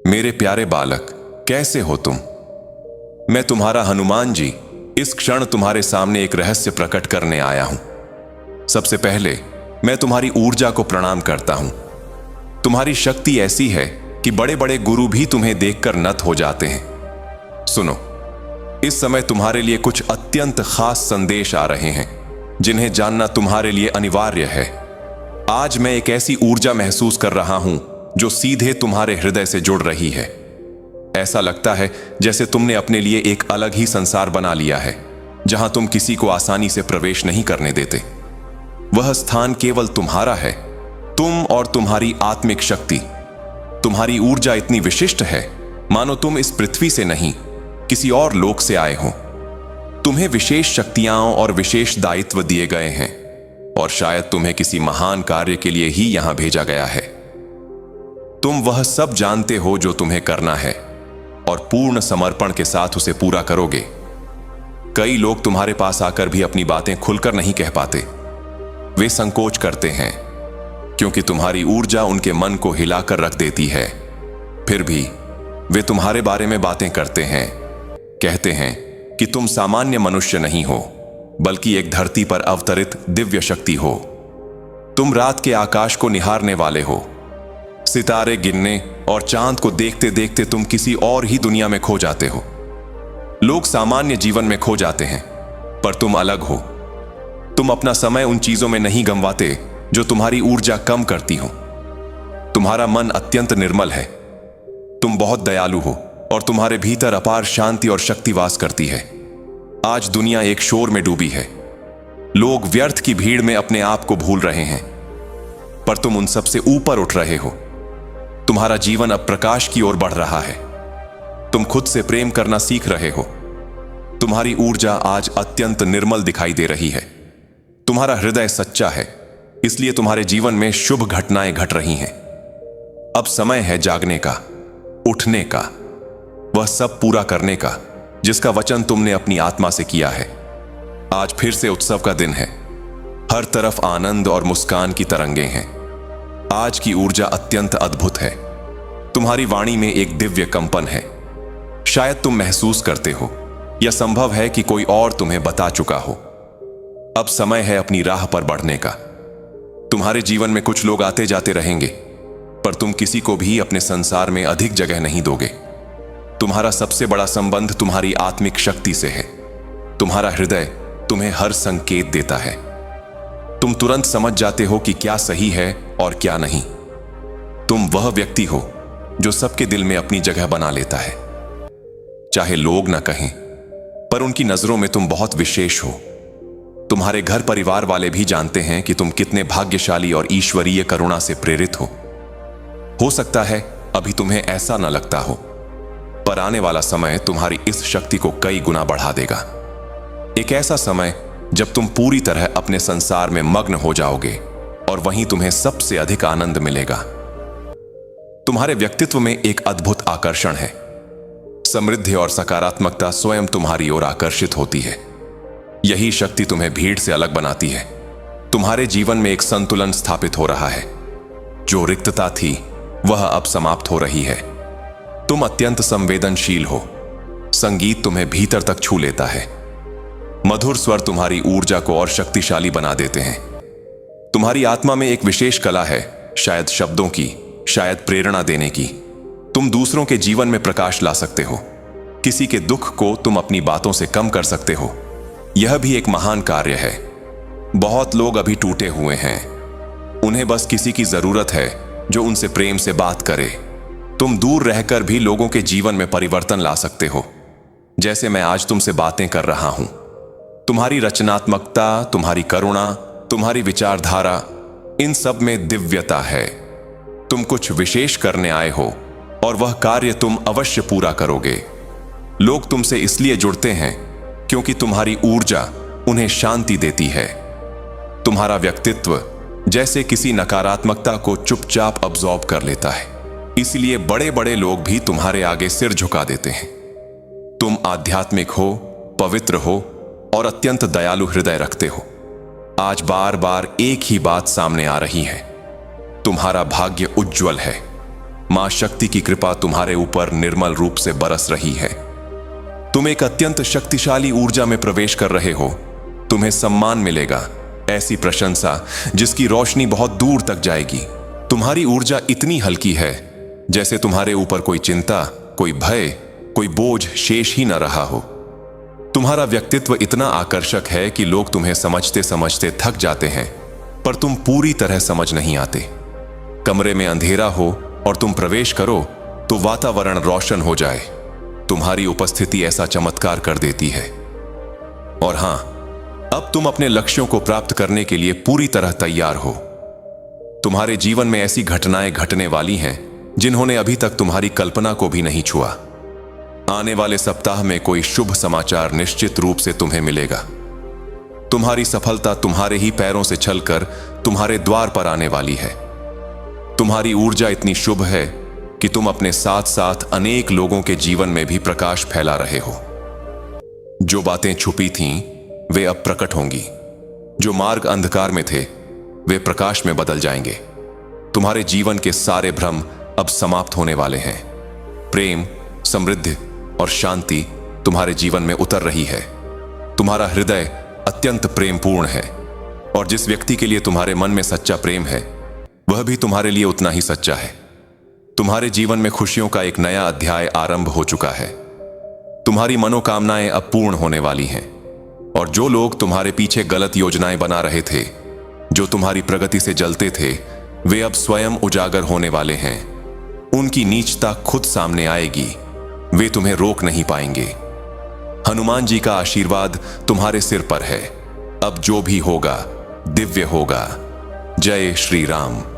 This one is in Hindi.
मेरे प्यारे बालक, कैसे हो तुम? मैं तुम्हारा हनुमान जी इस क्षण तुम्हारे सामने एक रहस्य प्रकट करने आया हूं। सबसे पहले मैं तुम्हारी ऊर्जा को प्रणाम करता हूं। तुम्हारी शक्ति ऐसी है कि बड़े बड़े गुरु भी तुम्हें देखकर नत हो जाते हैं। सुनो, इस समय तुम्हारे लिए कुछ अत्यंत खास संदेश आ रहे हैं जिन्हें जानना तुम्हारे लिए अनिवार्य है। आज मैं एक ऐसी ऊर्जा महसूस कर रहा हूं जो सीधे तुम्हारे हृदय से जुड़ रही है। ऐसा लगता है जैसे तुमने अपने लिए एक अलग ही संसार बना लिया है, जहां तुम किसी को आसानी से प्रवेश नहीं करने देते। वह स्थान केवल तुम्हारा है, तुम और तुम्हारी आत्मिक शक्ति। तुम्हारी ऊर्जा इतनी विशिष्ट है मानो तुम इस पृथ्वी से नहीं, किसी और लोक से आए हो। तुम्हें विशेष शक्तियां और विशेष दायित्व दिए गए हैं और शायद तुम्हें किसी महान कार्य के लिए ही यहां भेजा गया है। तुम वह सब जानते हो जो तुम्हें करना है और पूर्ण समर्पण के साथ उसे पूरा करोगे। कई लोग तुम्हारे पास आकर भी अपनी बातें खुलकर नहीं कह पाते। वे संकोच करते हैं क्योंकि तुम्हारी ऊर्जा उनके मन को हिलाकर रख देती है। फिर भी वे तुम्हारे बारे में बातें करते हैं, कहते हैं कि तुम सामान्य मनुष्य नहीं हो, बल्कि एक धरती पर अवतरित दिव्य शक्ति हो। तुम रात के आकाश को निहारने वाले हो। सितारे गिनने और चांद को देखते देखते तुम किसी और ही दुनिया में खो जाते हो। लोग सामान्य जीवन में खो जाते हैं, पर तुम अलग हो। तुम अपना समय उन चीजों में नहीं गंवाते जो तुम्हारी ऊर्जा कम करती हो। तुम्हारा मन अत्यंत निर्मल है। तुम बहुत दयालु हो और तुम्हारे भीतर अपार शांति और शक्ति वास करती है। आज दुनिया एक शोर में डूबी है। लोग व्यर्थ की भीड़ में अपने आप को भूल रहे हैं, पर तुम उन सबसे ऊपर उठ रहे हो। तुम्हारा जीवन अब प्रकाश की ओर बढ़ रहा है। तुम खुद से प्रेम करना सीख रहे हो। तुम्हारी ऊर्जा आज अत्यंत निर्मल दिखाई दे रही है। तुम्हारा हृदय सच्चा है, इसलिए तुम्हारे जीवन में शुभ घटनाएं घट रही हैं। अब समय है जागने का, उठने का, वह सब पूरा करने का जिसका वचन तुमने अपनी आत्मा से किया है। आज फिर से उत्सव का दिन है। हर तरफ आनंद और मुस्कान की तरंगें हैं। आज की ऊर्जा अत्यंत अद्भुत है। तुम्हारी वाणी में एक दिव्य कंपन है। शायद तुम महसूस करते हो, या संभव है कि कोई और तुम्हें बता चुका हो। अब समय है अपनी राह पर बढ़ने का। तुम्हारे जीवन में कुछ लोग आते जाते रहेंगे, पर तुम किसी को भी अपने संसार में अधिक जगह नहीं दोगे। तुम्हारा सबसे बड़ा संबंध तुम्हारी आत्मिक शक्ति से है। तुम्हारा हृदय तुम्हें हर संकेत देता है। तुम तुरंत समझ जाते हो कि क्या सही है और क्या नहीं। तुम वह व्यक्ति हो जो सबके दिल में अपनी जगह बना लेता है। चाहे लोग ना कहें, पर उनकी नजरों में तुम बहुत विशेष हो। तुम्हारे घर परिवार वाले भी जानते हैं कि तुम कितने भाग्यशाली और ईश्वरीय करुणा से प्रेरित हो सकता है अभी तुम्हें ऐसा न लगता हो, पर आने वाला समय तुम्हारी इस शक्ति को कई गुना बढ़ा देगा। एक ऐसा समय जब तुम पूरी तरह अपने संसार में मग्न हो जाओगे और वहीं तुम्हें सबसे अधिक आनंद मिलेगा। तुम्हारे व्यक्तित्व में एक अद्भुत आकर्षण है। समृद्धि और सकारात्मकता स्वयं तुम्हारी ओर आकर्षित होती है। यही शक्ति तुम्हें भीड़ से अलग बनाती है। तुम्हारे जीवन में एक संतुलन स्थापित हो रहा है। जो रिक्तता थी वह अब समाप्त हो रही है। तुम अत्यंत संवेदनशील हो। संगीत तुम्हें भीतर तक छू लेता है। मधुर स्वर तुम्हारी ऊर्जा को और शक्तिशाली बना देते हैं। तुम्हारी आत्मा में एक विशेष कला है, शायद शब्दों की, शायद प्रेरणा देने की। तुम दूसरों के जीवन में प्रकाश ला सकते हो। किसी के दुख को तुम अपनी बातों से कम कर सकते हो। यह भी एक महान कार्य है। बहुत लोग अभी टूटे हुए हैं। उन्हें बस किसी की जरूरत है जो उनसे प्रेम से बात करे। तुम दूर रहकर भी लोगों के जीवन में परिवर्तन ला सकते हो, जैसे मैं आज तुमसे बातें कर रहा हूं। तुम्हारी रचनात्मकता, तुम्हारी करुणा, तुम्हारी विचारधारा, इन सब में दिव्यता है। तुम कुछ विशेष करने आए हो और वह कार्य तुम अवश्य पूरा करोगे। लोग तुमसे इसलिए जुड़ते हैं क्योंकि तुम्हारी ऊर्जा उन्हें शांति देती है। तुम्हारा व्यक्तित्व जैसे किसी नकारात्मकता को चुपचाप अब्सॉर्ब कर लेता है, इसलिए बड़े बड़े लोग भी तुम्हारे आगे सिर झुका देते हैं। तुम आध्यात्मिक हो, पवित्र हो और अत्यंत दयालु हृदय रखते हो। आज बार बार एक ही बात सामने आ रही है, तुम्हारा भाग्य उज्जवल है। मां शक्ति की कृपा तुम्हारे ऊपर निर्मल रूप से बरस रही है। तुम एक अत्यंत शक्तिशाली ऊर्जा में प्रवेश कर रहे हो। तुम्हें सम्मान मिलेगा, ऐसी प्रशंसा जिसकी रोशनी बहुत दूर तक जाएगी। तुम्हारी ऊर्जा इतनी हल्की है जैसे तुम्हारे ऊपर कोई चिंता, कोई भय, कोई बोझ शेष ही न रहा हो। तुम्हारा व्यक्तित्व इतना आकर्षक है कि लोग तुम्हें समझते समझते थक जाते हैं, पर तुम पूरी तरह समझ नहीं आते। कमरे में अंधेरा हो और तुम प्रवेश करो तो वातावरण रोशन हो जाए। तुम्हारी उपस्थिति ऐसा चमत्कार कर देती है। और हां, अब तुम अपने लक्ष्यों को प्राप्त करने के लिए पूरी तरह तैयार हो। तुम्हारे जीवन में ऐसी घटनाएं घटने वाली हैं जिन्होंने अभी तक तुम्हारी कल्पना को भी नहीं छुआ। आने वाले सप्ताह में कोई शुभ समाचार निश्चित रूप से तुम्हें मिलेगा। तुम्हारी सफलता तुम्हारे ही पैरों से चलकर तुम्हारे द्वार पर आने वाली है। तुम्हारी ऊर्जा इतनी शुभ है कि तुम अपने साथ साथ अनेक लोगों के जीवन में भी प्रकाश फैला रहे हो। जो बातें छुपी थीं वे अब प्रकट होंगी। जो मार्ग अंधकार में थे वे प्रकाश में बदल जाएंगे। तुम्हारे जीवन के सारे भ्रम अब समाप्त होने वाले हैं। प्रेम, समृद्धि और शांति तुम्हारे जीवन में उतर रही है। तुम्हारा हृदय अत्यंत प्रेमपूर्ण है और जिस व्यक्ति के लिए तुम्हारे मन में सच्चा प्रेम है वह भी तुम्हारे लिए उतना ही सच्चा है। तुम्हारे जीवन में खुशियों का एक नया अध्याय आरंभ हो चुका है। तुम्हारी मनोकामनाएं अब पूर्ण होने वाली हैं और जो लोग तुम्हारे पीछे गलत योजनाएं बना रहे थे, जो तुम्हारी प्रगति से जलते थे, वे अब स्वयं उजागर होने वाले हैं। उनकी नीचता खुद सामने आएगी। वे तुम्हें रोक नहीं पाएंगे। हनुमान जी का आशीर्वाद तुम्हारे सिर पर है। अब जो भी होगा दिव्य होगा। जय श्री राम।